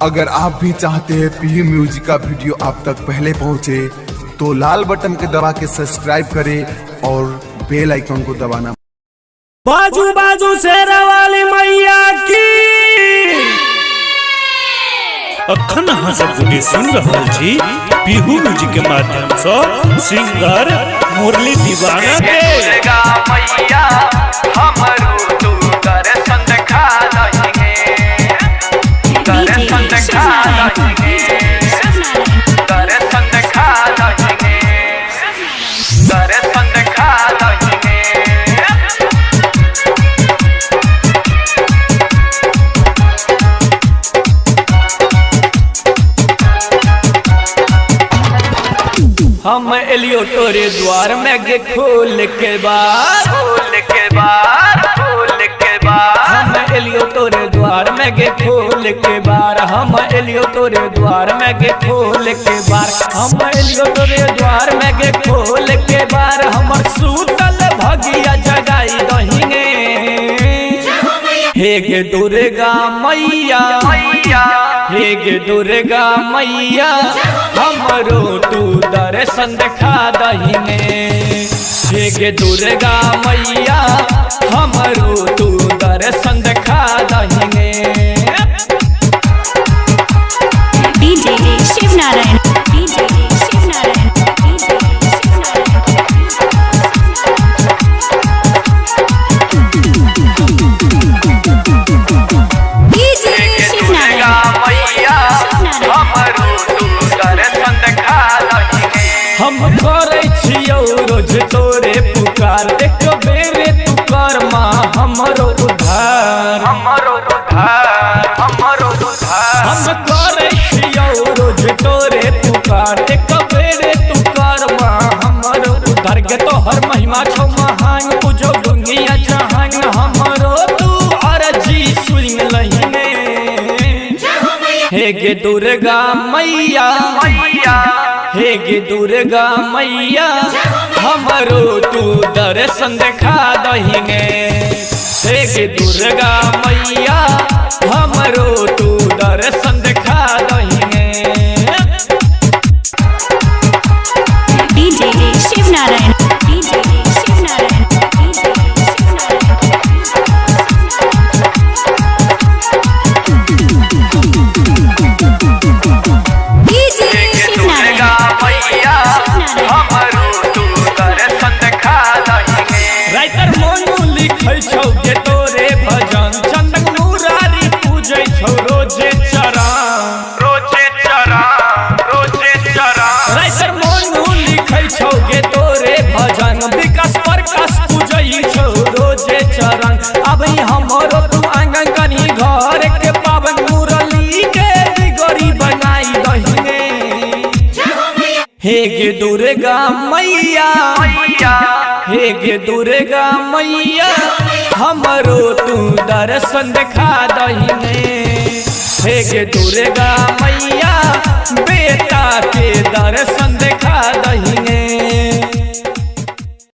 अगर आप भी चाहते हैं पीयू म्यूजिक का वीडियो आप तक पहले पहुंचे तो लाल बटन के दबा के सब्सक्राइब करें और बेल आइकन को दबाना। बाजू बाजू शेरा वाली मैया की अखन अहाँ सब गोटे सुन रहल छी पीहू म्यूजिक के माध्यम से सिंगर मुरली दीवाना के मैया हमरो तू दर्शन देखा दहिने दर्शन देखा दहिने दर्शन देखा दहिने दर्शन देखा दहिने हम एलियो तोरे द्वार में गे खोल के बार फूल के बार फूल के बार हम एलियो तोरे द्वार में गे खोल के बार हम एलियो तोरे द्वार में गे खोल के बार हम एलियो तोरे द्वार में गे खोल के बार हमर सूतल भगिया जगाई दहिने हे गे दुर्गा मैया मैया हे गे दुर्गा मैया हमरो तू दर्शन देखा दहिने हे गे दुर्गा मैया हमरो तू दर्शन देखा दहिने। DJ Shivnarayan DJ Shivnarayan DJ Durga मैया हमरो तू दर्शन देखा दहिने हम करे छियौ रोज तोरे पुकार एक बेरे तू कर माँ हमरो उद्धार हमरो उद्धार हमरो उद्धार हम करे छियौ रोज तोरे पुकार एक बेरे तू कर माँ हमरो उद्धार के तोहर महिमा छौ महान पूजो दुनिया जहान हमरो तू अर्जी सुन लहिने हे गे दुर्गा मैया मैया हे गे दुर्गा मैया हमरो तू दर्शन देखा दहिने हे गे दुर्गा मैया हमरो तू दर्शन देखा दहिने। DJ Shivnarayan DJ Shivnarayan DJ Durga मैया हमरो तू दर्शन देखा दहिने राइटर मोनू लिखै छौ गे तोरे भजन चंदन मुरारी पूजै छौ रोजे चरण रोजे चरा रोजे चरा राइटर मोनू लिखै छौ गे तोरे भजन विकास प्रकाश पूजै छौ रोजे चरण अभी हमरो तू आंगन कनी घर के पावन मुरली के बिगड़ी बनाई दहिने हे गे दुर्गा मैया मैया हे गे दुर्गा मैया हमरो तू दर्शन देखा दहिने हे गे दुर्गा मैया बेटा के दर्शन देखा दहिने।